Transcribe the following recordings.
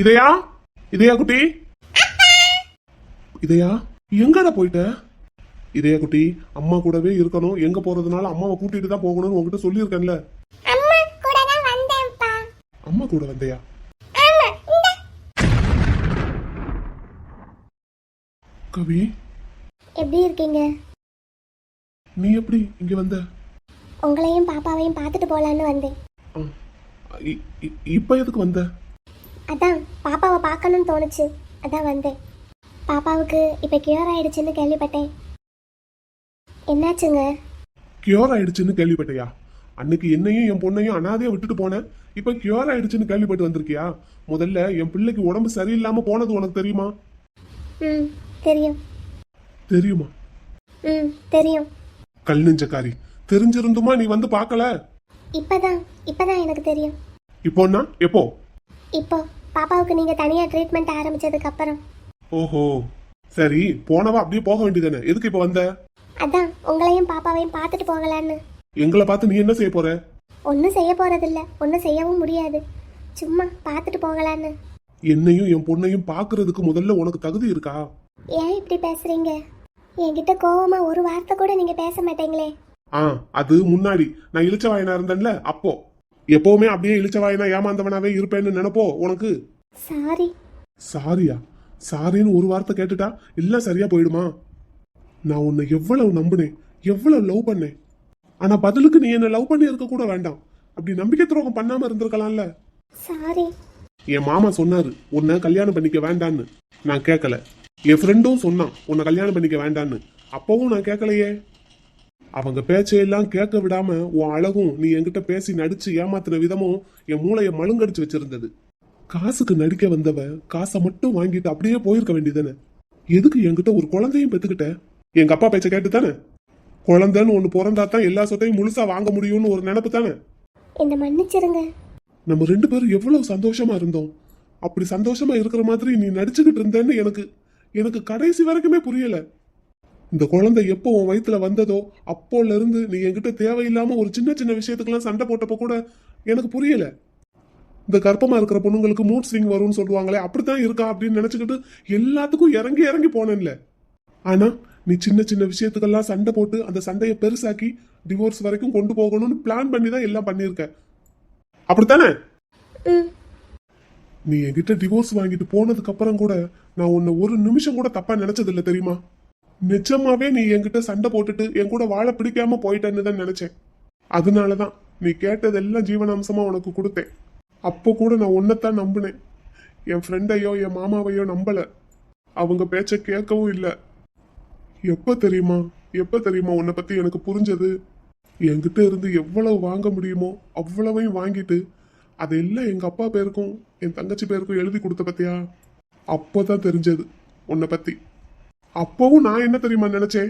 இதையா இதையா குட்டி, இதையா எங்கடா போயிட்ட? இதையா குட்டி, அம்மா கூடவே இருக்கணும். எங்க போறதுனால அம்மாவை கூட்டிட்டு தான் போகணும்னு உங்ககிட்ட சொல்லியிருக்கேன்ல. அம்மா கூட தான் வந்தேன்ப்பா. அம்மா கூட வந்தையா? ஆமா, இந்த கவி, எப்படி இருக்கீங்க? நீ எப்படி இங்க வந்த? உங்களையும் பாப்பாவையும் பார்த்துட்டு போலான்னு வந்தேன். ஆ, இப்ப எதுக்கு வந்த? அதான் பாப்பாவை பார்க்கணும்னு தோணுச்சு, அதான் வந்தேன். பாப்பாவுக்கு இப்போ கியூர் ஆயிடுச்சுன்னு கேள்விப்பட்டேன். என்னாச்சுங்க? கியூர் ஆயிடுச்சுன்னு கேள்விப்பட்டியா? அன்னைக்கு என்னையும் என் பொண்ணையும் அனாதையா விட்டுட்டு போனேன். இப்ப கியூர் ஆயிடுச்சுன்னு கேள்விப்பட்டு வந்திருக்கியா? முதல்ல என் பிள்ளைக்கு உடம்பு சரியில்லாம போனது உனக்கு தெரியுமா? ம், தெரியும். தெரியுமா? ம், தெரியும். கல் நெஞ்சக்காரி, தெரிஞ்சிருந்துமா நீ வந்து பார்க்கல? இப்பதான் எனக்கு தெரியும். இப்போன்னா எப்போ? இப்போ பாப்பாவுக்கு நீங்க தனியா ட்ரீட்மெண்ட் ஆரம்பிச்சதுக்கு அப்புறம். ஓஹோ, சரி, போனவா அப்படியே போக வேண்டியதானே. எதுக்கு இப்ப வந்த? அதான் உங்களையும் பாப்பாவையும் பார்த்துட்டு போகலான்னு. எங்களை பார்த்து நீ என்ன செய்ய போற? ஒன்றும் செய்ய போறதில்ல, ஒன்றும் செய்யவும் முடியாது. சும்மா பார்த்துட்டு போகலான்னு. என்னையும் என் பொண்ணையும் பாக்குறதுக்கு முதல்ல உனக்கு தகுதி இருக்கா? ஏன் இப்படி பேசுறீங்க? என்கிட்ட கோவமா ஒரு வார்த்தை கூட நீங்க பேச மாட்டீங்களே. அது முன்னாடி நான் இளிச்சவாயனா இருந்தேன்ல, அப்போ. எப்பவுமே அப்படியே இளிச்சவாயனா ஏமாந்தவனாவே இருப்பேன்னு நினைப்போ உனக்கு? சாரி. சாரியா? சாரின்னு ஒரு வார்த்தை கேட்டுட்டா எல்லாம் சரியா போயிடுமா? நான் உன்னை எவ்வளவு நம்பினேன், எவ்வளவு லவ் பண்ணேன். ஆனா பதிலுக்கு நீ என்ன லவ் பண்ணி இருக்க கூட வேண்டாம். அப்படி நம்பிக்கை துரோகம் பண்ணாம இருந்திருக்கலாம்ல. சாரி. என் மாமா சொன்னாரு உன்னை கல்யாணம் பண்ணிக்க வேண்டான்னு. நான் கேட்கல. என் ஃப்ரெண்டும் சொன்னான் உன்னை கல்யாணம் பண்ணிக்க வேண்டான்னு. அப்பவும் நான் கேட்கலையே. அவங்க பேச்சையெல்லாம் கேட்க விடாம உன் அழகும் நீ என்கிட்ட பேசி நடிச்சு ஏமாத்தின விதமும் என் மூளைய மழுங்கடிச்சு வச்சிருந்தது. காசுக்கு நடிக்க வந்தவ காசை மட்டும் வாங்கிட்டு அப்படியே போயிருக்க வேண்டியதானே. எதுக்கு என்கிட்ட ஒரு குழந்தையும் பெத்துக்கிட்ட? எங்க அப்பா பேச்ச கேட்டு தானே. குழந்தைன்னு ஒண்ணு பிறந்தா தான் எல்லா சொத்தையும் முழுசா வாங்க முடியும்னு ஒரு நினைப்பு தானே. என்ன மன்னிச்சிருங்க. நம்ம ரெண்டு பேரும் எவ்வளவு சந்தோஷமா இருந்தோம். அப்படி சந்தோஷமா இருக்கிற மாதிரி நீ நடிச்சுக்கிட்டு இருந்தேன்னு எனக்கு கடைசி வரைக்குமே புரியல. இந்த குழந்தை எப்போ உன் வயிற்றுல வந்ததோ அப்போல இருந்து நீ என்கிட்ட தேவையில்லாம ஒரு சின்ன சின்ன விஷயத்துக்கெல்லாம் சண்டை போட்டப்போ கூட எனக்கு புரியல. இந்த கர்ப்பமா இருக்கிற பொண்ணுங்களுக்கு மூட் ஸ்விங் வரும்னு சொல்லுவாங்களே, அப்படித்தான் இருக்கா அப்படின்னு நினைச்சுக்கிட்டு எல்லாத்துக்கும் இறங்கி இறங்கி போனேன்ல. ஆனா நீ சின்ன சின்ன விஷயத்துக்கெல்லாம் சண்டை போட்டு அந்த சண்டையை பெருசாக்கி டிவோர்ஸ் வரைக்கும் கொண்டு போகணும்னு பிளான் பண்ணி தான் எல்லாம் பண்ணியிருக்க. அப்படித்தானே? நீ என்கிட்ட டிவோர்ஸ் வாங்கிட்டு போனதுக்கு அப்புறம் கூட நான் உன்னை ஒரு நிமிஷம் கூட தப்பா நினைச்சது இல்லை தெரியுமா? நிஜமாவே நீ என்கிட்ட சண்டை போட்டுட்டு என் கூட வாழ பிடிக்காம போயிட்டேன்னு தான் நினைச்சேன். அதனாலதான் நீ கேட்டதெல்லாம் ஜீவனாம்சமா உனக்கு கொடுத்தேன். அப்போ கூட நான் உன்னைத்தான் நம்பினேன். என் ஃப்ரெண்டையோ என் மாமாவையோ நம்பல. அவங்க பேச்ச கேட்கவும் இல்லை. எப்ப தெரியுமா உன்னை பத்தி எனக்கு புரிஞ்சது? என்கிட்ட இருந்து எவ்வளவு வாங்க முடியுமோ அவ்வளவையும் வாங்கிட்டு அதெல்லாம் எங்க அப்பா பேருக்கும் என் தங்கச்சி பேருக்கும் எழுதி கொடுத்த பத்தியா? அப்போதான் தெரிஞ்சது உன்னை பத்தி. அப்பவும் நான் என்ன தெரியுமா நினைச்சேன்?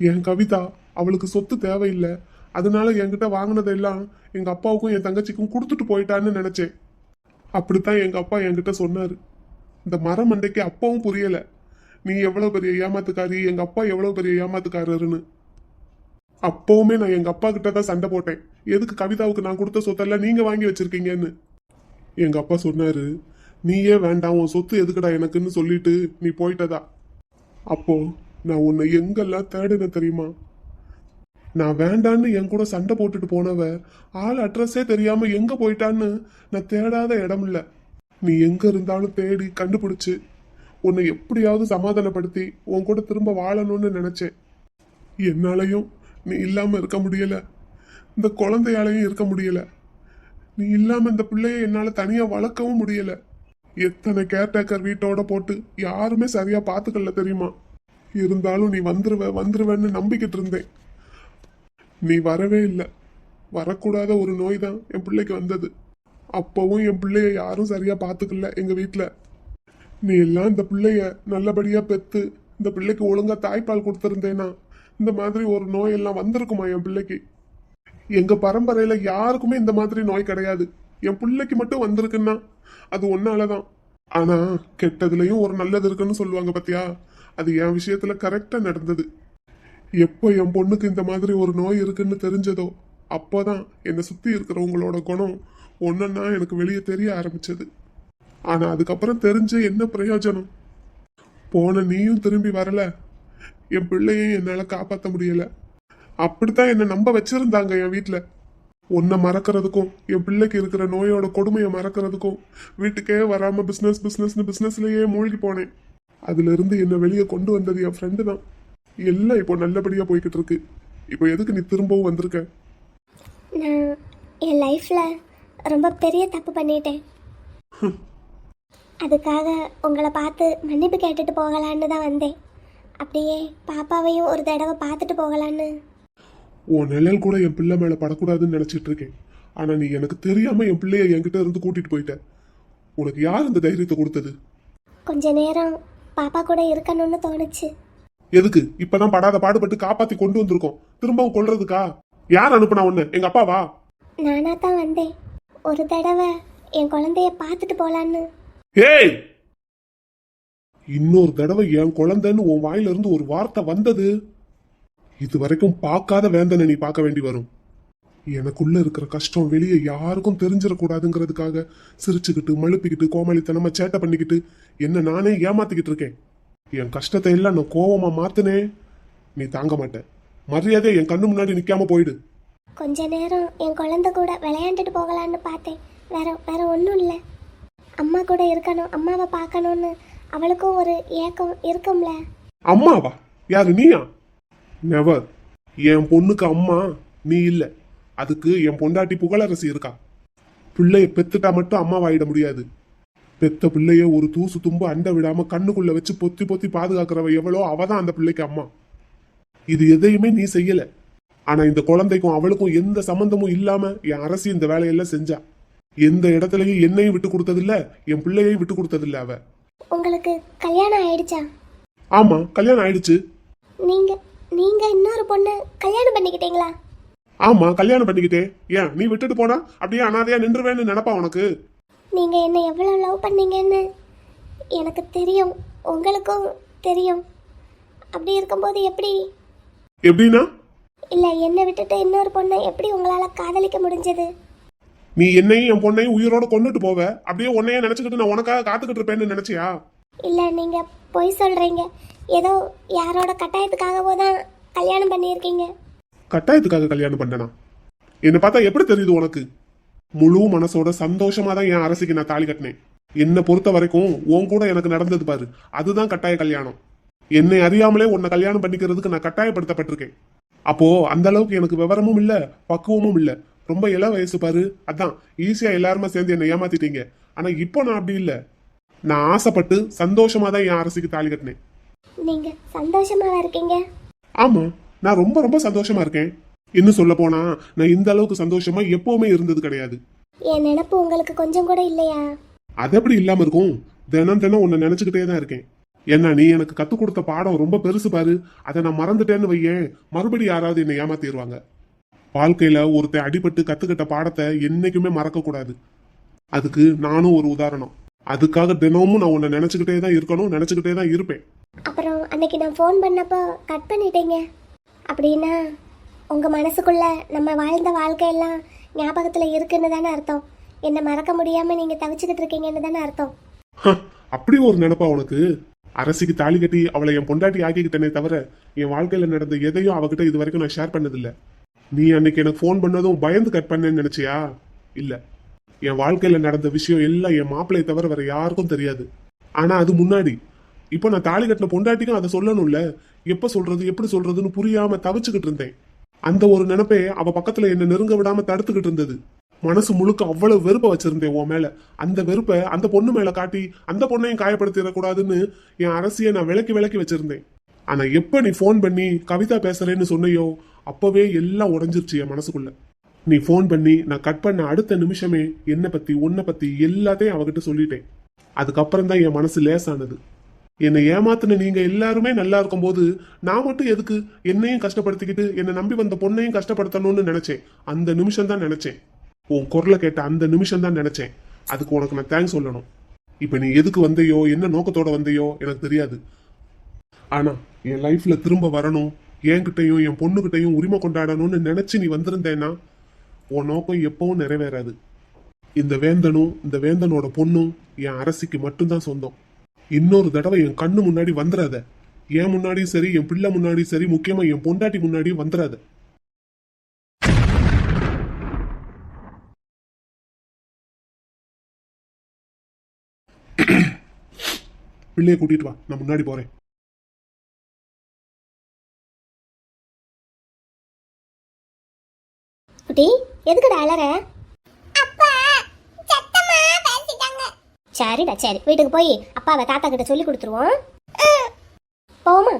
என் கவிதா அவளுக்கு சொத்து தேவையில்லை, அதனால என்கிட்ட வாங்கினதெல்லாம் எங்க அப்பாவுக்கும் என் தங்கச்சிக்கும் கொடுத்துட்டு போயிட்டான்னு நினைச்சேன். அப்படித்தான் எங்க அப்பா என்கிட்ட சொன்னாரு. இந்த மரமண்டைக்கு அப்பவும் புரியல நீ எவ்வளவு பெரிய ஏமாத்துக்காரி, எங்க அப்பா எவ்வளவு பெரிய ஏமாத்துக்காரருன்னு. அப்பவுமே நான் எங்க அப்பா கிட்ட தான் சண்டை போட்டேன். எதுக்கு கவிதாவுக்கு நான் கொடுத்த சொத்தெல்லாம் நீங்க வாங்கி வச்சிருக்கீங்கன்னு. எங்க அப்பா சொன்னாரு, நீயே வேண்டாம், உன் சொத்து எதுக்குடா எனக்குன்னு சொல்லிட்டு நீ போயிட்டதா. அப்போ நான் உன்னை எங்கெல்லாம் தேடின தெரியுமா? நான் வேண்டான்னு என் கூட சண்டை போட்டுட்டு போனவ ஆள் அட்ரஸே தெரியாம எங்க போயிட்டான்னு நான் தேடாத இடம் இல்ல. நீ எங்க இருந்தாலும் தேடி கண்டுபிடிச்சு உன்னை எப்படியாவது சமாதானப்படுத்தி உன் கூட திரும்ப வாழணும்னு நினைச்சேன். என்னாலையும் நீ இல்லாம இருக்க முடியல, இந்த குழந்தையாலையும் இருக்க முடியல. நீ இல்லாம இந்த பிள்ளைய என்னால தனியா வளர்க்கவும் முடியல. எத்தனை கேர்டேக்கர் வீட்டோட போட்டு யாருமே சரியா பாத்துக்கல தெரியுமா? இருந்தாலும் நீ வந்துருவேன்னு நம்பிக்கிட்டு இருந்தேன். நீ வரவே இல்லை. வரக்கூடாத ஒரு நோய் தான் என் பிள்ளைக்கு வந்தது. அப்பவும் என் பிள்ளைய யாரும் சரியா பாத்துக்கல எங்க வீட்டுல. நீ எல்லாம் இந்த பிள்ளைய நல்லபடியா பெத்து இந்த பிள்ளைக்கு ஒழுங்கா தாய்ப்பால் கொடுத்திருந்தேனா இந்த மாதிரி ஒரு நோய் எல்லாம் வந்திருக்குமா என் பிள்ளைக்கு? எங்க பரம்பரையில யாருக்குமே இந்த மாதிரி நோய் கிடையாது. என் பிள்ளைக்கு மட்டும் வந்திருக்குன்னா அது ஒன்னாலதான். ஆனா கெட்டதுலயும் ஒரு நல்லது இருக்குன்னு சொல்லுவாங்க பத்தியா? அது என் விஷயத்துல கரெக்டா நடந்தது. எப்போ என் பொண்ணுக்கு இந்த மாதிரி ஒரு நோய் இருக்குன்னு தெரிஞ்சதோ அப்போதான் என்னை சுத்தி இருக்கிறவங்களோட குணம் ஒன்னொன்னா எனக்கு வெளியே தெரிய ஆரம்பிச்சது. ஆனா அதுக்கப்புறம் தெரிஞ்சு என்ன பிரயோஜனம்? போன நீயும் திரும்பி வரல, என் பிள்ளையும் என்னால காப்பாற்ற முடியல. அப்படித்தான் என்னை நம்ப வச்சிருந்தாங்க என் வீட்டுல. உன்னை மறக்கிறதுக்கும் என் பிள்ளைக்கு இருக்கிற நோயோட கொடுமையை மறக்கிறதுக்கும் வீட்டுக்கே வராம பிசினஸ் பிசினஸ்னு பிசினஸ்லயே மூழ்கி போனேன். அதுல இருந்து என்னை வெளியே கொண்டு வந்தது என் ஃப்ரெண்டு தான். எல்லாம் இப்போ நல்லபடியா போய்கிட்டு இருக்கு. இப்போ எதுக்கு நீ திரும்பவும் வந்திருக்க? நான் என் லைஃப்பில் ரொம்ப பெரிய தப்பு பண்ணிட்டேன். அதுக்காக உங்களை பார்த்து மன்னிப்பு கேட்டுட்டு போகலான்னு தான் வந்தேன். அப்படியே பாப்பாவையும் ஒரு தடவை பார்த்துட்டு போகலான்னு. உன் நிழல் கூட என் பிள்ளை மேல படக்கூடாதுன்னு நினைச்சிட்டு இருக்கேன். ஆனா நீ எனக்கு தெரியாம என் பிள்ளைய என்கிட்ட இருந்து கூட்டிட்டு போயிட்ட. உனக்கு யார் இந்த தைரியத்தை கொடுத்தது? கொஞ்ச நேரம் பாப்பா கூட இருக்கணும்னு தோணுச்சு. எதுக்கு? இப்பதான் படாத பாடுபட்டு காப்பாத்தி கொண்டு வந்திருக்கோம், திரும்பவும் கொல்றதுக்கா? யார் அனுப்புனா உன்னை? எங்க அப்பாவா? நானா தான் வந்தேன். ஒரு தடவை என் குழந்தைய பார்த்துட்டு போகலான்னு. ஏய், இன்னொரு தடவை என் குழந்தைன்னு உன் வாயில இருந்து ஒரு வார்த்தை வந்தது, இது வரைக்கும் பார்க்காத வேந்தனை நீ பார்க்க வேண்டி வரும். எனக்குள்ள இருக்கிற கஷ்டம் வெளியே யாருக்கும் தெரிஞ்சிடக்கூடாதுங்கிறதுக்காக சிரிச்சுக்கிட்டு மழுப்பிக்கிட்டு கோமாளித்தனமா சேட்டை பண்ணிக்கிட்டு என்ன நானே ஏமாத்திக்கிட்டு இருக்கேன். என் கஷ்டத்தை எல்லாம் நான் கோவமா மாத்தினே, நீ தாங்க மாட்ட. மரியாதை என் கண்ணு முன்னாடி நிக்காம போயிடு. கொஞ்ச நேரம் என் குழந்தை கூட விளையாண்டுட்டு போகலான்னு பார்த்தேன். வேற ஒன்றும் இல்லை. அம்மா கூட இருக்கணும், அம்மாவை பார்க்கணும்னு அவளுக்கும் ஒரு ஏக்கம் இருக்கும்ல. அம்மாவா? யாரு, நீயா? நெவர். என் பொண்ணுக்கு அம்மா நீ இல்ல. அதுக்கு என் பொண்டாட்டி புகழரசி இருக்கா. பிள்ளைய பெத்துட்டா மட்டும் அம்மாவாயிட முடியாது. பெத்த பிள்ளைய ஒரு தூசு தும்பு அண்டை விடாம கண்ணுக்குள்ள வச்சு பொத்தி பொத்தி பாதுகாக்கிறவ எவ்வளோ அவதான் அந்த பிள்ளைக்கு அம்மா. இது எதையுமே நீ செய்யல. ஆனா இந்த குழந்தைக்கும் அவளுக்கும் எந்த சம்பந்தமும் இல்லாம என் அரசி இந்த வேலையெல்லாம் செஞ்சா. எந்த இடத்துலயும் என்னையும் விட்டு கொடுத்ததில்ல, என் பிள்ளையையும் விட்டு கொடுத்ததில்ல அவ. உங்களுக்கு கல்யாணம் ஆயிடுச்சா? ஆமா, கல்யாணம் ஆயிடுச்சு. நீங்க நீங்க இன்னொரு பொண்ணு கல்யாணம் பண்ணிக்கிட்டீங்களா? ஆமா, கல்யாணம் பண்ணிக்கிட்டேன். ஏன் நீ விட்டுட்டு போனா அப்படியே அனாதையா நின்றுவேன்னு நினைப்பா உனக்கு? நீங்க என்ன எவ்வளவு லவ் பண்ணீங்கன்னு எனக்கு தெரியும், உங்களுக்கும் தெரியும். அப்படி இருக்கும்போது எப்படி? எப்படின்னா? இல்ல, என்னை விட்டுட்டு இன்னொரு பொண்ணை எப்படி உங்களால காதலிக்க முடிஞ்சது? நீ என்னையும் என் பொண்ணையும் உயிரோட கொண்டுட்டு போவ, அப்படியே உன்னையே நினைச்சுக்கிட்டு நான் உனக்காக காத்துக்கிட்டு இருப்பேன்னு நினைச்சியா? இல்ல, நீங்க பொய் சொல்றீங்க. ஏதோ யாரோட கட்டாயத்துக்காகவோ தான் கல்யாணம் பண்ணியிருக்கீங்க. கட்டாயத்துக்காக கல்யாணம் பண்ணனா? என்னை பார்த்தா எப்படி தெரியுது உனக்கு? முழு மனசோட சந்தோஷமா தான் என் அரசிக்கு நான் தாலி கட்டினேன். என்னை பொறுத்த வரைக்கும் உன் கூட எனக்கு நடந்தது பாரு, அதுதான் கட்டாய கல்யாணம். என்னை அறியாமலே உன்னை கல்யாணம் பண்ணிக்கிறதுக்கு நான் கட்டாயப்படுத்தப்பட்டிருக்கேன். அப்போ அந்த அளவுக்கு எனக்கு விவரமும் இல்ல, பக்குவமும் இல்ல. ரொம்ப இள வயசு பாரு, அதான் ஈஸியா எல்லாருமே சேர்ந்து என்னை ஏமாத்திட்டீங்க. ஆனா இப்போ நான் அப்படி இல்ல. நான் ஆசைப்பட்டு சந்தோஷமா தான் என் அரசிக்கு தாலி கட்டினேன். நீங்க சந்தோஷமாவா இருக்கீங்க? ஆமா, நான் ரொம்ப ரொம்ப சந்தோஷமா இருக்கேன். இன்னும் சொல்ல போனா நான் இந்த அளவுக்கு சந்தோஷமா எப்பவுமே இருந்தது கிடையாது. என் நினைப்பு உங்களுக்கு கொஞ்சம் கூட இல்லையா? அது எப்படி இல்லாம இருக்கும்? தினம் தினம் உன்னை நினைச்சுக்கிட்டே தான் இருக்கேன். என்ன, நீ எனக்கு கத்து கொடுத்த பாடம் ரொம்ப பெருசு பாரு. அதை நான் மறந்துட்டேன்னு வையேன், மறுபடியும் யாராவது என்னை ஏமாத்திடுவாங்க. வாழ்க்கையில ஒருத்தன் அடிபட்டு கத்துக்கிட்ட பாடத்தை என்னைக்குமே மறக்க கூடாது. அதுக்கு நானும் ஒரு உதாரணம். அதுக்காக தினமும் நான் உன்னை நினைச்சுக்கிட்டே தான் இருக்கணும், நினைச்சுக்கிட்டே தான் இருப்பேன். அப்புறம் அன்னைக்கு நான் ஃபோன் பண்ணப்போ கட் பண்ணிட்டீங்க. அப்படின்னா உங்க மனசுக்குள்ள நம்ம வாழ்ந்த வாழ்க்கையெல்லாம் ஞாபகத்துல இருக்குன்னு தானே அர்த்தம். என்னை மறக்க முடியாம நீங்க தவிச்சுக்கிட்டு இருக்கீங்கன்னு தானே அர்த்தம். அப்படி ஒரு நினைப்பா உனக்கு? அரசிக்கு தாலி கட்டி அவளை என் பொண்டாட்டி ஆக்கிக்கிட்டனே தவிர என் வாழ்க்கையில நடந்த எதையும் அவகிட்ட இது வரைக்கும் நான் ஷேர் பண்ணதில்லை. நீ அன்னைக்கு எனக்கு ஃபோன் பண்ணதும் பயந்து கட் பண்ணேன்னு நினைச்சியா? இல்ல, என் வாழ்க்கையில நடந்த விஷயம் எல்லாம் என் மாப்பிள்ளையை தவிர வேற யாருக்கும் தெரியாது. ஆனா அது முன்னாடி. இப்போ நான் தாலி கட்டின பொண்டாட்டிக்கும் அதை சொல்லணும்ல. எப்ப சொல்றது எப்படி சொல்றதுன்னு புரியாம தவிச்சுக்கிட்டு இருந்தேன். அந்த ஒரு நினைப்பே அவ பக்கத்துல என்ன நெருங்க விடாம தடுத்துக்கிட்டு இருந்தது. மனசு முழுக்க அவ்வளவு வெறுப்பை வச்சிருந்தேன் உன் மேல. அந்த வெறுப்பை அந்த பொண்ணு மேல காட்டி அந்த பொண்ணையும் காயப்படுத்திடக்கூடாதுன்னு என் அரசியை நான் விலக்கி விலக்கி வச்சிருந்தேன். ஆனா எப்ப நீ ஃபோன் பண்ணி கவிதா பேசுறேன்னு சொன்னையோ அப்பவே எல்லாம் உடஞ்சிருச்சு என் மனசுக்குள்ள. நீ ஃபோன் பண்ணி நான் கட் பண்ண அடுத்த நிமிஷமே என்னை பத்தி உன்னை பத்தி எல்லாத்தையும் அவகிட்ட சொல்லிட்டேன். அதுக்கப்புறம் தான் என் மனசு லேசானது. என்னை ஏமாத்தின நீங்க எல்லாருமே நல்லா இருக்கும் போது நான் மட்டும் எதுக்கு என்னையும் கஷ்டப்படுத்திக்கிட்டு என்னை நம்பி வந்த பொண்ணையும் கஷ்டப்படுத்தணும்னு நினைச்சேன். அந்த நிமிஷம் தான் நினைச்சேன். உன் குரலை கேட்ட அந்த நிமிஷம் தான் நினைச்சேன். அதுக்கு உனக்கு நான் தேங்க்ஸ் சொல்லணும். இப்ப நீ எதுக்கு வந்தையோ என்ன நோக்கத்தோட வந்தையோ எனக்கு தெரியாது. ஆனா என் லைஃப்ல திரும்ப வரணும், என்கிட்டையும் என் பொண்ணுகிட்டையும் உரிமை கொண்டாடணும்னு நினைச்சு நீ வந்திருந்தேன்னா உன் நோக்கம் எப்பவும் நிறைவேறாது. இந்த வேந்தனும் இந்த வேந்தனோட பொண்ணும் என் அரசிக்கு மட்டும்தான் சொந்தம். இன்னொரு தடவை என் கண்ணு முன்னாடி வந்துடாத. என் முன்னாடியும் சரி, என் பிள்ளை முன்னாடியும் சரி, முக்கியமா என் பொண்டாட்டி முன்னாடியும் வந்துடாத. பிள்ளைய கூட்டிட்டு வா, நான் முன்னாடி போறேன். குட்டி எதுக்குடா அலற? சரிடா சரி, வீட்டுக்கு போய் அப்பாவை தாத்தா கிட்ட சொல்லி கொடுத்துருவோம். போமா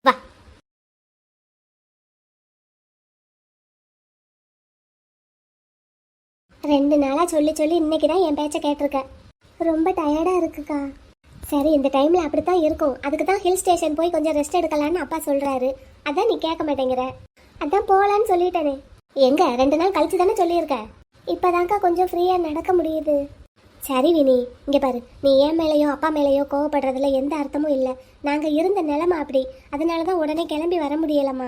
வா. ரெண்டு நாளா சொல்லி சொல்லி இன்னைக்கு தான் என் பேச்சை கேட்டிருக்க. ரொம்ப டயர்டா இருக்குக்கா. சரி, இந்த டைம்ல அப்படித்தான் இருக்கும். அதுக்கு தான் ஹில் ஸ்டேஷன் போய் கொஞ்சம் ரெஸ்ட் எடுக்கலான்னு அப்பா சொல்றாரு. அதான் நீ கேட்க மாட்டேங்கிற. அதான் போகலான்னு சொல்லிட்டேனே. எங்க 2 நாள் கழிச்சு தானே சொல்லியிருக்க. இப்பதான்க்கா கொஞ்சம் ஃப்ரீயா நடக்க முடியுது. சரி வினி, இங்க பாரு, நீ என் மேலேயோ அப்பா மேலேயோ கோவப்படுறதுல எந்த அர்த்தமும் இல்லை. நாங்க இருந்த நிலைமை அப்படி. அதனாலதான் உடனே கிளம்பி வர முடியலம்மா.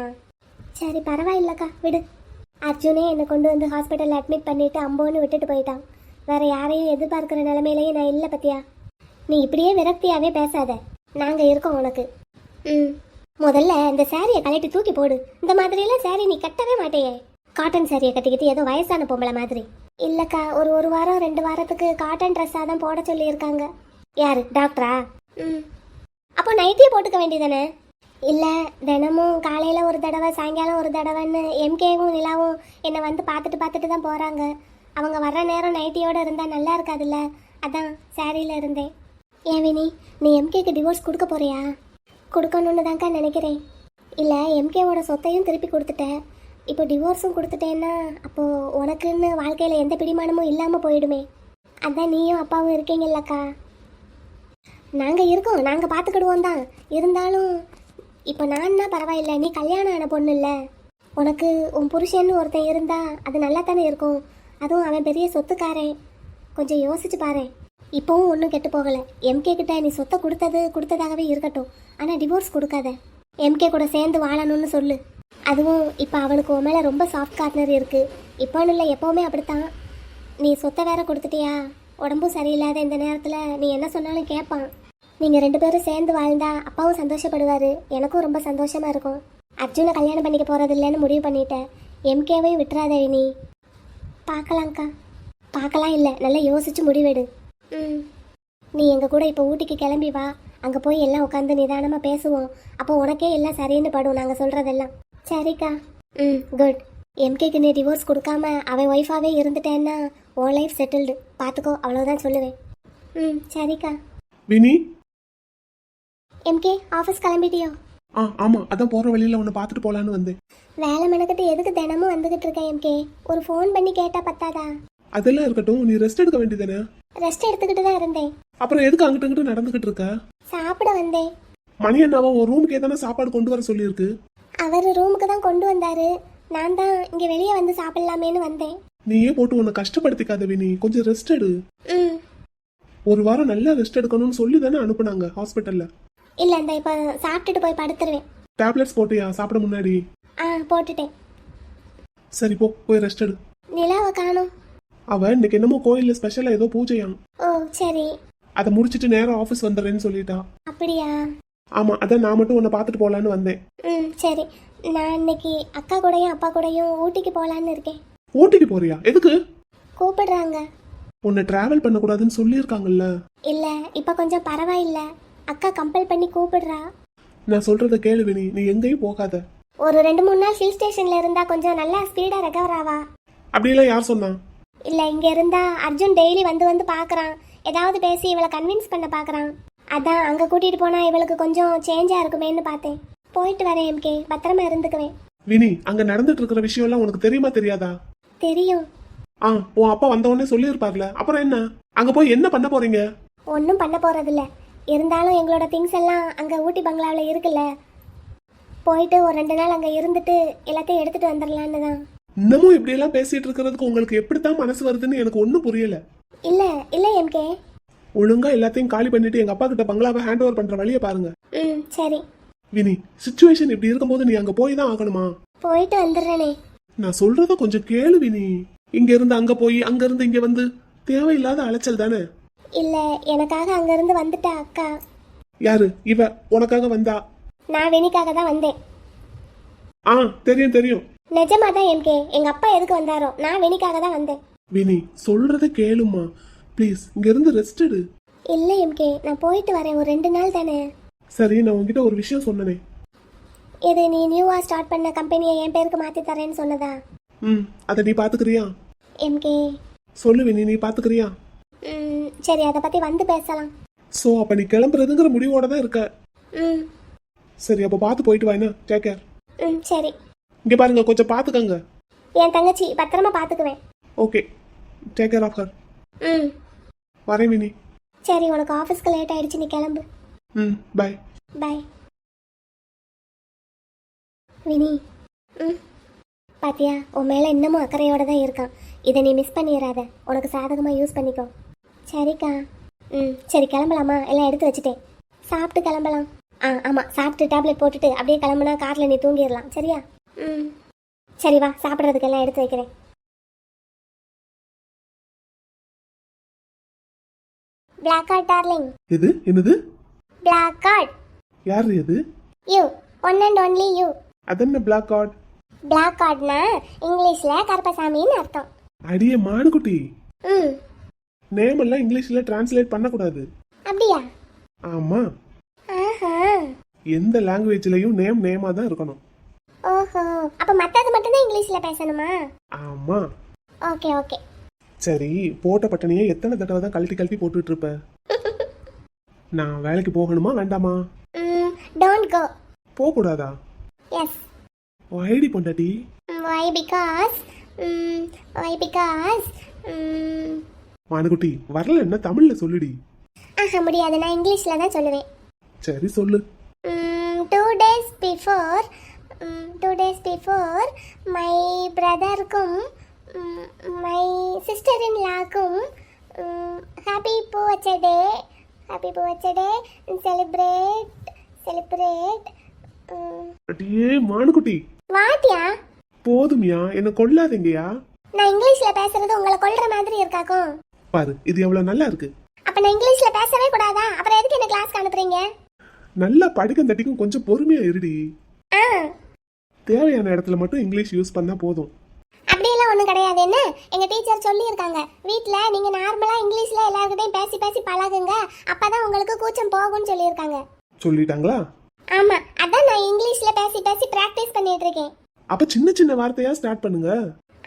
சரி பரவாயில்லக்கா, விடு. அர்ஜுனே என்னை கொண்டு வந்து ஹாஸ்பிட்டல் அட்மிட் பண்ணிட்டு அம்போன்னு விட்டுட்டு போயிட்டான். வேற யாரையும் எதிர்பார்க்கிற நிலைமையிலேயே நான் இல்லை பத்தியா. நீ இப்படியே விரக்தியாவே பேசாத, நாங்க இருக்கோம் உனக்கு. முதல்ல இந்த சாரியை கழட்டி தூக்கி போடு. இந்த மாதிரியெல்லாம் சாரி நீ கட்டவே மாட்டேயே. காட்டன் சாரியை கட்டிக்கிட்டு ஏதோ வயசான பொம்பளை மாதிரி. இல்லக்கா, ஒரு வாரம் 2 வாரத்துக்கு காட்டன் ட்ரெஸ்ஸாக தான் போட சொல்லியிருக்காங்க. யாரு, டாக்டரா? அப்போ நைட்டியே போட்டுக்க வேண்டியதானே? இல்லை, தினமும் காலையில் ஒரு தடவை சாயங்காலம் ஒரு தடவைன்னு எம்கேவும் நிலாவும் என்னை வந்து பார்த்துட்டு தான் போகிறாங்க. அவங்க வர்ற நேரம் நைட்டியோடு இருந்தால் நல்லா இருக்காதுல்ல, அதான் சாரியில் இருந்தேன். ஏன் வினி, நீ எம்கேக்கு டிவோர்ஸ் கொடுக்க போறியா? கொடுக்கணுன்னு தான்க்கா நினைக்கிறேன். இல்லை, எம்கேவோட சொத்தையும் திருப்பி கொடுத்துட்டேன். இப்போ டிவோர்ஸும் கொடுத்துட்டேன்னா அப்போது உனக்குன்னு வாழ்க்கையில் எந்த பிடிமானமும் இல்லாமல் போயிடுமே. அதான் நீயும் அப்பாவும் இருக்கீங்கல்லக்கா. நாங்கள் இருக்கோம், நாங்கள் பார்த்துக்கிடுவோம் தான். இருந்தாலும் இப்போ நான்னா பரவாயில்ல, நீ கல்யாணம் ஆன பொண்ணு இல்லை. உனக்கு உன் புருஷன்னு ஒருத்தன் இருந்தா அது நல்லா தானே இருக்கும். அதுவும் அவன் பெரிய சொத்துக்காரன். கொஞ்சம் யோசிச்சு பாரு. இப்போவும் ஒன்றும் கெட்டு போகலை. எம்கே கிட்ட நீ சொத்தை கொடுத்ததாகவே இருக்கட்டும். ஆனால் டிவோர்ஸ் கொடுக்காத. எம்கே கூட சேர்ந்து வாழணும்னு சொல்லு. அதுவும் இப்போ அவனுக்கு உன் மேலே ரொம்ப சாஃப்ட் கார்னர் இருக்குது. இப்போன்னு இல்லை, எப்போவுமே அப்படித்தான். நீ சொத்தை வேற கொடுத்துட்டியா, உடம்பும் சரியில்லாத இந்த நேரத்தில் நீ என்ன சொன்னாலும் கேட்பான். நீங்கள் 2 பேரும் சேர்ந்து வாழ்ந்தா அப்பாவும் சந்தோஷப்படுவார், எனக்கும் ரொம்ப சந்தோஷமாக இருக்கும். அர்ஜுனை கல்யாணம் பண்ணிக்க போகிறது இல்லைன்னு முடிவு பண்ணிட்டேன். எம்கேவையும் விட்டுறாத வினி. பார்க்கலாங்க்கா. பார்க்கலாம் இல்லை, நல்லா யோசிச்சு முடிவெடு. நீ எங்கள் கூட இப்போ ஊட்டிக்கு கிளம்பி வா. அங்கே போய் எல்லாம் உட்காந்து நிதானமாக பேசுவோம். அப்போ உனக்கே எல்லாம் சரின்னு படும் நாங்கள் சொல்கிறதெல்லாம். சரிக்கா. குட். எம்கேக்கு நீ டிவோர்ஸ் கொடுக்காம அவன் ஒய்ஃபாகவே இருந்துட்டேன்னா உன் லைஃப் செட்டில்டு. பார்த்துக்கோ, அவ்வளோதான் சொல்லுவேன். சரிக்கா. Vini, MK office கிளம்பிட்டியோ? ஆமா, அதான் போற வழியில உன்னை பார்த்துட்டு போலான்னு வந்தேன். வேலை மெனக்கிட்டு எதுக்கு தினமும் வந்துகிட்டு இருக்கேன் எம்கே? ஒரு ஃபோன் பண்ணி கேட்டா பத்தாதா? அதெல்லாம் இருக்கட்டும், நீ ரெஸ்ட் எடுக்க வேண்டியதானே? ரெஸ்ட் எடுத்துக்கிட்டு தான் இருந்தேன். அப்புறம் எதுக்கு அங்கிட்டு இங்கிட்டு நடந்துகிட்டு இருக்க? சாப்பிட வந்தேன். மணி அண்ணாவா உன் ரூமுக்கே தானே சாப்பாடு கொண்டு வர சொல்லியிருக்கு. அவர் ரூமுக்கு தான் கொண்டு வந்தாரு. நான் தான் இங்கே வெளியே வந்து சாப்பிடலாமேன்னு வந்தேன். நீயே போட்டு உன்னை கஷ்டப்படுத்திக்காத வினி, கொஞ்சம் ரெஸ்ட் எடு. ஒரு வாரம் நல்லா ரெஸ்ட் எடுக்கணும்னு சொல்லி தானே அனுப்புனாங்க ஹாஸ்பிட்டல்ல. இல்லை, இந்த இப்போ சாப்பிட்டுட்டு போய் படுத்துருவேன். டேப்லெட்ஸ் போட்டியா சாப்பிட முன்னாடி? போட்டுட்டேன். சரி போ, போய் ரெஸ்ட் எடு. நிலாவை காணோம். அவ இன்னைக்கு என்னமோ கோயில்ல ஸ்பெஷலா ஏதோ பூஜையாம். ஓ சரி. அதை முடிச்சிட்டு நேரம் ஆஃபீஸ் வந்துடுறேன்னு சொல்லிட்டா. அப்படியா? ஆமா, அதான் நான் மட்டும் உன்னை பார்த்துட்டு போலான்னு வந்தேன். சரி. நான் இன்னைக்கு அக்கா கூடயும் அப்பா கூடயும் ஊட்டிக்கு போகலான்னு இருக்கேன். ஊட்டிக்கு போறியா? எதுக்கு? கூப்பிடுறாங்க. உன்னை டிராவல் பண்ணக்கூடாதுன்னு சொல்லியிருக்காங்கல்ல. இல்ல, இப்ப கொஞ்சம் பரவாயில்ல. அக்கா கம்பல் பண்ணி கூப்பிடுறா. நான் சொல்றத கேளு வினி, நீ எங்கேயும் போகாத. ஒரு 2-3 நாள் ஹில் ஸ்டேஷன்ல இருந்தா கொஞ்சம் நல்லா ஸ்பீடா ரெக்கவர் ஆவா. அப்படிலாம் யார் சொன்னா? இல்ல, இங்க இருந்தா அர்ஜுன் டெய்லி வந்து பாக்குறான். ஏதாவது பேசி இவளை கன்வின்ஸ் பண்ண பாக்குறான். அதான் அங்க கூட்டிட்டு போனா இவளுக்கு கொஞ்சம் சேஞ்சா இருக்குமேன்னு பார்த்தேன். போயிட்டு வரேன் எம்கே, பத்திரமா இருந்துக்குவேன். வினி, அங்க நடந்துட்டு இருக்கிற விஷயம் எல்லாம் உனக்கு தெரியுமா தெரியாதா? தெரியும். உன் அப்பா வந்தவொடனே சொல்லியிருப்பார்ல, அப்புறம் என்ன? அங்க போய் என்ன பண்ண போறீங்க? ஒன்றும் பண்ண போறதில்ல. இருந்தாலும் எங்களோட திங்ஸ் எல்லாம் அங்க ஊட்டி பங்களாவில் இருக்குல்ல, போயிட்டு ஒரு 2 நாள் அங்க இருந்துட்டு எல்லாத்தையும் எடுத்துட்டு வந்துடலான்னு தான். இன்னமும் இப்படி எல்லாம் பேசிட்டு இருக்கிறதுக்கு உங்களுக்கு எப்படித்தான் மனசு வருதுன்னு எனக்கு ஒன்னும் புரியல. இல்ல எம்கே, ஒழுங்கா எல்லாத்தையும் காலி பண்ணிட்டு எங்க அப்பா கிட்ட பங்களாவை ஹேண்ட் ஓவர் பண்ற வழியை பாருங்க. சரி. வினி, சிச்சுவேஷன் இப்படி இருக்கும்போது நீ அங்க போய் தான் ஆகணுமா? போயிட்டு வந்துடுறேனே. நான் சொல்றத கொஞ்சம் கேளு வினி. இங்க இருந்து அங்க போய் அங்க இருந்து இங்க வந்து தேவையில்லாத அலைச்சல் தானே. இல்ல எனக்காக அங்கிருந்து வந்துட்டா அக்கா. யாரு இவ உனக்காக வந்தா? நான் வினிக்காக தான் வந்தேன். ஆ தெரியும் தெரியும். நிஜமா தான் எம்கே, எங்க அப்பா எதுக்கு வந்தாரோ நான் வினிக்காக தான் வந்தேன். வினி சொல்றத கேளுமா ப்ளீஸ். இங்க இருந்து ரெஸ்ட் எடு. இல்ல எம்கே, நான் போயிட்டு வரேன், ஒரு 2 நாள் தானே. சரி நான் உன்கிட்ட ஒரு விஷயம் சொன்னனே. இது நீ நியூவா ஸ்டார்ட் பண்ண கம்பெனியை என் பேருக்கு மாத்தி தரேன்னு சொன்னதா? அத நீ பாத்துக்கிறியா? எம்கே சொல்லு வினி, நீ பாத்துக்கிறியா? சரி, அதை பத்தி வந்து பேசலாம். சோ அப்ப நீ கிளம்புறதுங்கிற முடிவோட தான் இருக்க. ம் சரி அப்ப பாத்து போயிட்டு வா. என்ன டேக் கேர். சரி. இங்க பாருங்க கொஞ்சம் பாத்துக்கங்க. என் தங்கச்சி பத்திரமா பாத்துக்குவேன். Okay take care of her. ம் வரேன் வினி. சரி, உனக்கு ஆஃபீஸ்க்கு லேட் ஆயிடுச்சு, நீ கிளம்பு. By by. வினி பாத்தியா, உன் மேல இன்னமும் அக்கறையோட தான் இருக்கான். இதை நீ மிஸ் பண்ணிடாத, உனக்கு சாதகமா யூஸ் பண்ணிக்கோ. சரிக்கா. சரி கிளம்பலாமா? எல்லாம் எடுத்து வச்சுட்டேன். சாப்பிட்டு கிளம்பலாம். ஆமாம், சாப்பிட்டு டேப்லெட் போட்டுட்டு அப்படியே கிளம்புனா காரில் நீ தூங்கிடலாம். சரியா? சரி வா, சாப்பிட்றதுக்கு எல்லாம் எடுத்து வைக்கிறேன். Black card darling. எது என்னது? Black card. யார் எது? You, one and only you. அதென்ன பிளாக் கார்டு? பிளாக் கார்ட்னா இங்கிலீஷ்ல கருப்பசாமின்னு அர்த்தம். அடியே மானுக்குட்டி, ம் நேம் எல்லாம் இங்கிலீஷ்ல டிரான்ஸ்லேட் பண்ணக்கூடாது. அப்படியா? ஆமா, ஆஹா. எந்த லாங்குவேஜ்லயும் நேம் நேமா தான் இருக்கணும். ஓஹோ, அப்ப மத்தது மட்டும் தான் இங்கிலீஷ்ல பேசணுமா? ஆமா. Okay okay. சரி, போட்ட பட்டனையே எத்தனை தடவை தான் கழட்டி கழட்டி போட்டுட்டு இருப்ப? நான் வேலைக்கு போகணுமா வேண்டாமா? Don't go. போக கூடாதா? எஸ். ஐடி பொண்டாட்டி. why because why because மானுக்குட்டி வரல என்ன தமிழ்ல சொல்லுடி. முடியாது, நான் இங்கிலீஷ்ல தான் சொல்லுவேன். சரி சொல்லு. 2 days before my brotherக்கும் my sister in lawக்கும் happy birthday celebrate அடியே மானுக்குட்டி, வாட்டியா? போதுமியா, என்ன கொல்லாதீங்கயா. நான் இங்கிலீஷ்ல பேசுறது உங்களை கொல்ற மாதிரி இருக்காக்கும். பாரு இது எவ்வளவு நல்லா இருக்கு. அப்ப நான் இங்கிலீஷ்ல பேசவே கூடாதா? அப்புறம் எதுக்கு என்ன கிளாஸ்க்கு அனுப்புறீங்க? நல்லா படிக்கும் தட்டிக்கும் கொஞ்சம் பொறுமையா இருடி. ஆ, தேவையான இடத்துல மட்டும் இங்கிலீஷ் யூஸ் பண்ணா போதும். அப்படியெல்லாம் ஒண்ணும் கிடையாது. என்ன, எங்க டீச்சர் சொல்லி இருக்காங்க, வீட்ல நீங்க நார்மலா இங்கிலீஷ்ல எல்லார்கிட்டயும் பேசி பேசி பழகுங்க, அப்பதான் உங்களுக்கு கூச்சம் போகும்னு சொல்லி இருக்காங்க. சொல்லிட்டாங்களா? ஆமா, அதான் நான் இங்கிலீஷ்ல பேசி பேசி பிராக்டிஸ் பண்ணிட்டு இருக்கேன். அப்ப சின்ன சின்ன வார்த்தையா ஸ்டார்ட் பண்ணுங்க.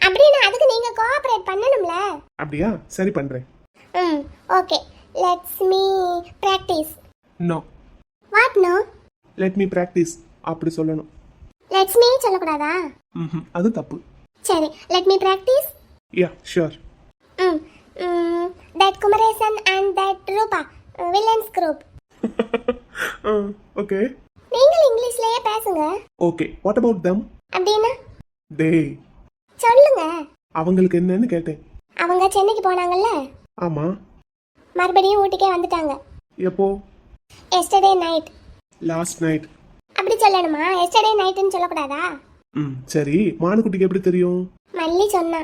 அப்படின்னா அதுக்கு நீங்க கோஆபரேட் பண்ணணும்ல. அப்படியா? சரி பண்றேன். Okay, let's me practice. No. What no? Let me practice அப்படி சொல்லணும். லெட்ஸ் மீ சொல்லக்கூடாதா? அது தப்பு. சரி, let me practice. Yeah sure. That Kumaresan and that Rupa villains group. Okay. நீங்கள் இங்கிலீஷ்லயே பேசுங்க. Okay, what about them? அப்படின்னா டேய் சொல்லுங்க. அவங்களுக்கு என்னன்னு கேட்டேன். அவங்க சென்னைக்கு போனாங்கல்ல, ஆமா. மறுபடியும் ஊட்டிக்கே வந்துட்டாங்க. எப்போ? Yesterday night. Last night. அப்படி சொல்லணுமா? எஸ்டர்டே நைட்னு சொல்லக்கூடாதா? சரி, மானுக்குட்டிக்கு எப்படி தெரியும்? மல்லி சொன்னா.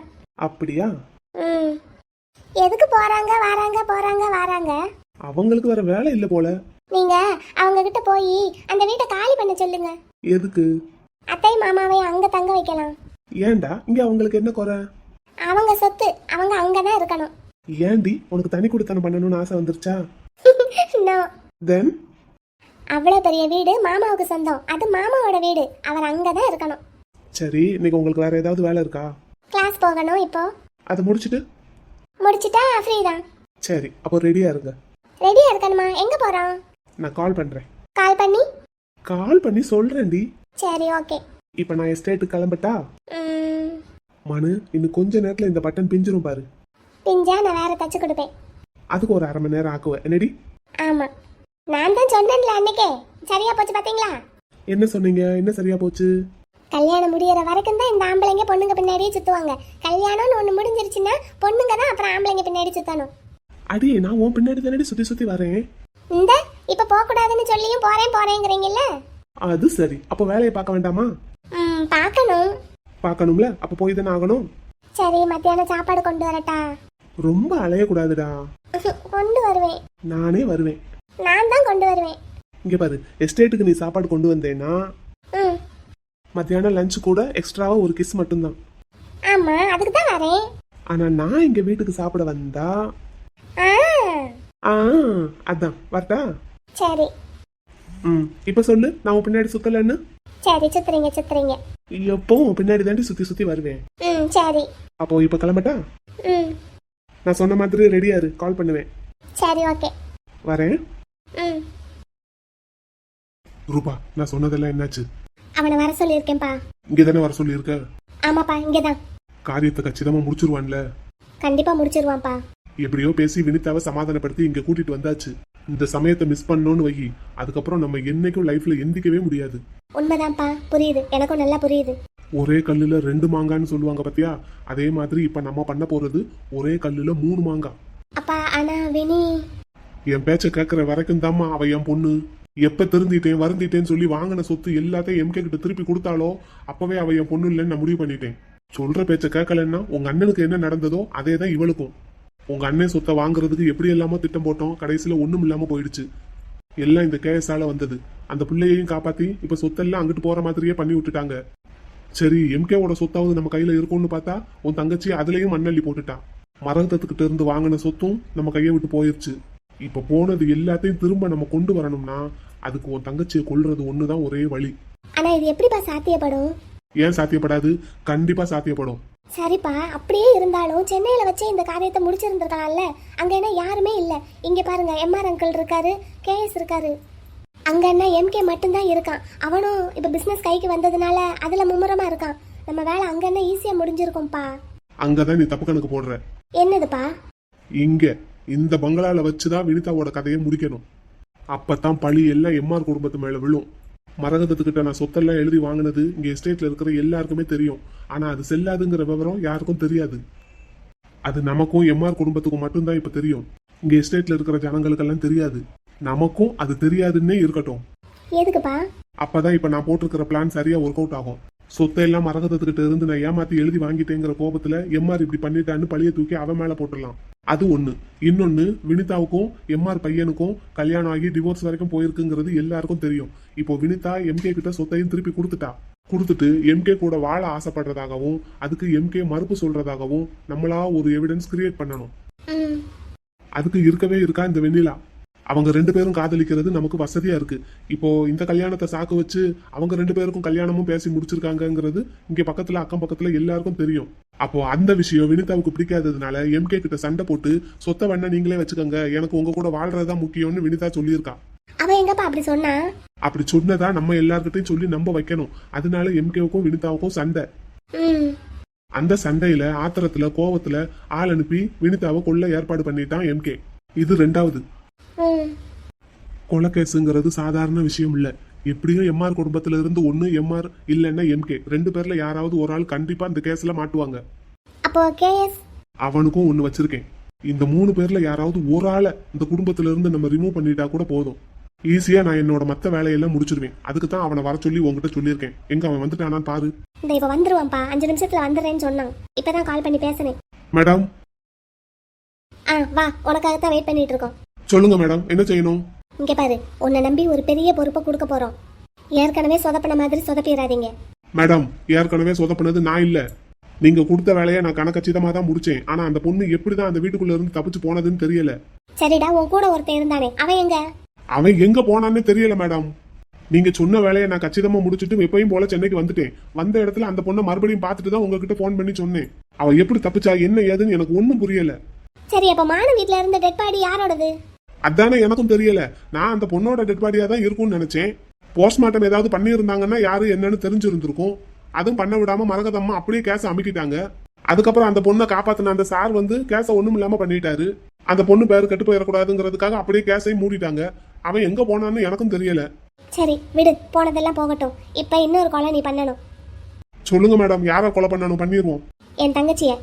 அப்படியா? எதுக்கு போறாங்க? அவங்களுக்கு வேற வேலை இல்ல போல. நீங்க அவங்க கிட்ட போய் அந்த வீட்டை காலி பண்ண சொல்லுங்க. எதுக்கு? அத்தை மாமாவை அங்க தங்க வைக்கலாம். ஏன்டா, இங்க அவங்களுக்கு என்ன குறை? அவங்க சொத்து, அவங்க அங்கதான் இருக்கணும். ஏன்டி, உனக்கு தனி குடித்தனம் பண்ணணும்னு ஆசை வந்துருச்சா? நோ. தென் அவ்வளவு பெரிய வீடு மாமாவுக்கு சொந்தம், அது மாமாவோட வீடு, அவர் அங்கதான் இருக்கணும். சரி, இன்னைக்கு உங்களுக்கு வேற ஏதாவது வேலை இருக்கா? கிளாஸ் போகணும். இப்போ அதை முடிச்சிட்டா ஃப்ரீ தான். சரி, அப்போ ரெடியா இருங்க. ரெடியா இருக்கணுமா? எங்க போறோம்? நான் கால் பண்றேன். கால் பண்ணி சொல்றேன்டி. சரி ஓகே. இப்ப நான் எஸ்டேட்டுக்கு கிளம்பட்டா? மனு, இன்னும் கொஞ்ச நேரத்துல இந்த பட்டன் பிஞ்சிரும் பாரு. பிஞ்சா நான் வேற தச்சு கொடுப்பேன். அதுக்கு ஒரு 1/2 மணி நேரம் ஆக்குவேன். என்னடி? ஆமா, நான் தான் சொன்னேன்ல அன்னைக்கே. சரியா போச்சு பாத்தீங்களா? என்ன சொன்னீங்க? என்ன சரியா போச்சு? கல்யாணம் முடியற வரைக்கும் தான் இந்த ஆம்பளைங்க பொண்ணுங்க பின்னாடியே சுத்துவாங்க. கல்யாணம்னு ஒண்ணு முடிஞ்சிருச்சுன்னா பொண்ணுங்க தான் அப்புறம் ஆம்பளைங்க பின்னாடி சுத்தணும். அடியே, நான் உன் பின்னாடி தானடி சுத்தி சுத்தி வரேன். இந்த இப்ப போக கூடாதுன்னு சொல்லியும் போறேங்கிறீங்கல்ல. அது சரி, அப்போ வேலையை பார்க்க வேண்டாமா? பார்க்கணும்ல. அப்ப போய் தானே ஆகணும். சரி மத்தியானம் சாப்பாடு கொண்டு வரட்டா? ரொம்ப அலையக்கூடாதுடா. கொண்டு வருவேன். நானே வருவேன். நான் தான் கொண்டு வருவேன். இங்க பாரு, எஸ்டேட்டுக்கு நீ சாப்பாடு கொண்டு வந்தேன்னா ம் மத்தியானம் லஞ்ச் கூட எக்ஸ்ட்ராவா ஒரு கிஸ் மட்டும்தான். ஆமா, அதுக்கு தான் வரேன். ஆனா நான் இங்க வீட்டுக்கு சாப்பிட வந்தா ஆ ஆ அதான் வரட்டா. சரி இப்ப சொல்லு, நான் உன் பின்னாடி சுத்தலன்னு. சரி, சுத்துறீங்க. எப்பவும் உன் பின்னாடி தாண்டி சுத்தி சுத்தி வருவேன். சரி. அப்போ இப்ப கிளம்பட்டா? நான் சொன்ன மாதிரி ரெடியா இரு, கால் பண்ணுவேன். சரி, ஓகே. வரேன். ம் ரூபா, நான் சொன்னதெல்லாம் என்னாச்சு? அவனை வர சொல்லியிருக்கேன்ப்பா. இங்க தானே வர சொல்லி இருக்க? ஆமாப்பா, இங்கதான். காரியத்தை கச்சிதமா முடிச்சிருவான்ல? கண்டிப்பா முடிச்சிருவான்ப்பா. எப்படியோ பேசி வினிதாவை சமாதானப்படுத்தி இங்க கூட்டிட்டு வந்தாச்சு. இந்த சமயத்தை மிஸ் பண்ணோன்னு வை, அதுக்கப்புறம் நம்ம என்னைக்கும் லைஃப்ல எந்திக்கவே முடியாது. உண்மைதான்ப்பா, புரியுது, எனக்கும் நல்லா புரியுது. ஒரே கல்லுல 2 மாங்கான்னு சொல்லுவாங்க பாத்தியா? அதே மாதிரி இப்ப நம்ம பண்ண போறது ஒரே கல்லுல 3 மாங்காய். அப்பா, ஆனா வினி என் பேச்ச கேட்கற வரைக்கும் தாம்மா அவ என் பொண்ணு. எப்ப திருந்திட்டேன் வருந்திட்டேன்னு சொல்லி வாங்கின சொத்து எல்லாத்தையும் எம்கே கிட்ட திருப்பி கொடுத்தாலோ அப்பவே அவ என் பொண்ணு இல்லைன்னு நான் முடிவு பண்ணிட்டேன். சொல்ற பேச்ச கேட்கலன்னா உங்க அண்ணனுக்கு என்ன நடந்ததோ அதே தான் இவளுக்கும். உங்க அண்ணன் சொத்தை வாங்குறதுக்கு எப்படி எல்லாமோ திட்டம் போட்டோம், கடைசியில ஒண்ணும் இல்லாம போயிடுச்சு. எல்லாம் இந்த கேஸால வந்தது. அந்த பிள்ளையையும் காப்பாத்தி இப்ப சொத்தெல்லாம் அங்கிட்டு போற மாதிரியே பண்ணி விட்டுட்டாங்க. சரி, எம்கேவோட சொத்தாவது நம்ம கையில இருக்கும்னு பார்த்தா உன் தங்கச்சி அதுலயும் மண்ணள்ளி போட்டுட்டா. மரகதத்துக்கிட்ட இருந்து வாங்கின சொத்தும் நம்ம கையை விட்டு போயிருச்சு. இப்ப போனது எல்லாத்தையும் திரும்ப நம்ம கொண்டு வரணும்னா அதுக்கு உன் தங்கச்சியை கொல்றது ஒண்ணுதான் ஒரே வழி. ஆனா இது எப்படிப்பா சாத்தியப்படும்? ஏன் சாத்தியப்படாது? கண்டிப்பா சாத்தியப்படும். சரிப்பா, அப்படியே இருந்தாலும் சென்னையில வச்சு இந்த காரியத்தை முடிச்சிருந்திருக்கலாம்ல. அங்க என்ன யாருமே இல்ல. இங்க பாருங்க, எம்ஆர் அங்கிள் இருக்காரு, கேஎஸ் இருக்காரு. அங்க என்ன எம்கே மட்டும்தான் இருக்கான். அவனும் இப்ப பிசினஸ் கைக்கு வந்ததுனால அதுல மும்முரமா இருக்கான். நம்ம வேலை அங்க என்ன ஈஸியா முடிஞ்சிருக்கும்பா. அங்கதான் நீ தப்பு கணக்கு போடுற. என்னதுப்பா? இங்க இந்த பங்களால வச்சுதான் வினிதாவோட கதையை முடிக்கணும். அப்பதான் பழி எல்லாம் எம்ஆர் குடும்பத்து மேல விழும். மரகதத்துக்கிட்ட நான் சொத்தெல்லாம் எழுதி வாங்கினது இங்க எஸ்டேட்ல இருக்கிற எல்லாருக்குமே தெரியும். ஆனா அது செல்லாதுங்கிற விவரம் யாருக்கும் தெரியாது. அது நமக்கும் எம்ஆர் குடும்பத்துக்கும் மட்டும்தான் இப்ப தெரியும். இங்க எஸ்டேட்ல இருக்கிற ஜனங்களுக்கெல்லாம் தெரியாது. நமக்கும் அது தெரியாதுன்னே இருக்கட்டும். எதுக்குப்பா? அப்பதான் இப்ப நான் போட்டிருக்கிற பிளான் சரியா ஒர்க் அவுட் ஆகும். சொத்தை எல்லாம் மரகதத்துக்கிட்ட இருந்து நான் ஏமாத்தி எழுதி வாங்கிட்டேங்கிற கோபத்துல எம்ஆர் இப்படி பண்ணிட்டான்னு பழிய தூக்கி அவன் மேல போட்டுடலாம். அது ஒண்ணு. இன்னொன்னு, வினிதாவுக்கும் எம்ஆர் பையனுக்கும் கல்யாணம் ஆகி டிவோர்ஸ் வரைக்கும் போயிருக்குங்கிறது எல்லாருக்கும் தெரியும். இப்போ வினிதா எம்கே கிட்ட சொத்தையும் திருப்பி கொடுத்துட்டு எம்கே கூட வாழ ஆசைப்படுறதாகவும் அதுக்கு எம்கே மறுப்பு சொல்றதாகவும் நம்மளா ஒரு எவிடன்ஸ் கிரியேட் பண்ணணும். அதுக்கு இருக்கவே இருக்கா இந்த வெண்ணிலா. அவங்க 2 பேரும் காதலிக்கிறது நமக்கு வசதியா இருக்கு. இப்போ இந்த கல்யாணத்தை சாக்கு வச்சு அவங்க 2 பேருக்கும் கல்யாணமும் பேசி முடிச்சிருக்காங்கிறது இங்க பக்கத்துல அக்கம் பக்கத்துல எல்லாருக்கும் தெரியும். அப்போ அந்த விஷயம் வினிதாவுக்கு பிடிக்காததுனால எம்கே கிட்ட சண்டை போட்டு சொத்தை வேணா நீங்களே வச்சுக்கோங்க, எனக்கு உங்க கூட வாழ்றதுதான் முக்கியம்னு வினிதா சொல்லியிருக்கா. அவன் எங்கப்பா அப்படி சொன்னா? அப்படி சொன்னதா நம்ம எல்லார்கிட்டையும் சொல்லி நம்ப வைக்கணும். அதனால எம்கேவுக்கும் வினிதாவுக்கும் சண்டை. அந்த சண்டையில ஆத்திரத்துல கோவத்துல ஆள் அனுப்பி வினிதாவை கொல்ல ஏற்பாடு பண்ணிட்டான் எம்கே. இது 2வது. கொலைகேசுங்கிறது சாதாரண விஷயம் இல்ல. எப்படியும் எம்ஆர் குடும்பத்துல இருந்து ஒண்ணு எம்ஆர் இல்லன்னா எம்கே 2 பேர்ல யாராவது ஒரு ஆள் கண்டிப்பா இந்த கேஸ்ல மாட்டுவாங்க. அப்போ கேஎஸ் அவனுக்கும் ஒண்ணு வச்சிருக்கேன். இந்த 3 பேர்ல யாராவது ஒரு ஆளை இந்த குடும்பத்துல இருந்து நம்ம ரிமூவ் பண்ணிட்டா கூட போதும். ஈஸியா நான் என்னோட மத்த வேலையெல்லாம் முடிச்சிருவேன். அதுக்கு தான் அவனை வர சொல்லி உங்ககிட்ட சொல்லியிருக்கேன். எங்க அவன் வந்துட்டானான்னு பாரு. இந்த இப்ப வந்துருவான்ப்பா, 5 நிமிஷத்துல வந்துடுறேன்னு சொன்னான். இப்பதான் கால் பண்ணி பேசினேன். மேடம். வா, உனக்காகத்தான் வெயிட் பண்ணிட்டு இருக்கோம். சொல்லுங்க மேடம், என்ன செய்யணும்? இங்க பாரு, உன்னை நம்பி ஒரு பெரிய பொறுப்பை கொடுக்க போறோம். ஏற்கனவே சொதப்பின மாதிரி சொதப்பிடாதீங்க. மேடம், ஏற்கனவே சொதப்பினது நான் இல்ல. நீங்க கொடுத்த வேலையை நான் கணக்கச்சிதமா தான் முடிச்சேன். ஆனா அந்த பொண்ணு எப்படிதான் அந்த வீட்டுக்குள்ள இருந்து தப்பிச்சு போனதுன்னு தெரியல. சரிடா, உன் கூட ஒருத்தன் இருந்தானே, அவன் எங்க? அவன் எங்க போனான்னு தெரியல மேடம். நீங்க சொன்ன வேலையை நான் கச்சிதமா முடிச்சுட்டு எப்பயும் போல சென்னைக்கு வந்துட்டேன். வந்த இடத்துல அந்த பொண்ணை மறுபடியும் பார்த்துட்டு தான் உங்ககிட்ட போன் பண்ணி சொன்னேன். அவ எப்படி தப்பிச்சா என்ன ஏதுன்னு எனக்கு ஒன்னும் புரியல. சரி, அப்ப மான வீட்ல இருந்த டெட் பாடி யாரோடது? அதானே எனக்கும் தெரியல. நான் அந்த பொண்ணோட டெட் பாடியா தான் இருக்கும்னு நினைச்சேன். போஸ்ட்மார்ட்டம் ஏதாவது பண்ணி இருந்தாங்கன்னா யாரு என்னன்னு தெரிஞ்சிருந்திருக்கும். அதுவும் பண்ண விடாம மரகதம்மா அப்படியே கேஸ அமுக்கிட்டாங்க. அதுக்கப்புறம் அந்த பொண்ணை காப்பாத்தின அந்த சார் வந்து கேஸ ஒண்ணும் இல்லாம பண்ணிட்டாரு. அந்த பொண்ணு பேரு கெட்டு போயிடக்கூடாதுங்கிறதுக்காக அப்படியே கேஸையும் மூடிட்டாங்க. அவன் எங்க போனான்னு எனக்கும் தெரியல. சரி விடு, போனதெல்லாம் போகட்டும். இப்ப இன்னொரு கொலை நீ பண்ணணும். சொல்லுங்க மேடம், யாரை கொலை பண்ணணும்? பண்ணிடுவோம். என் தங்கச்சிய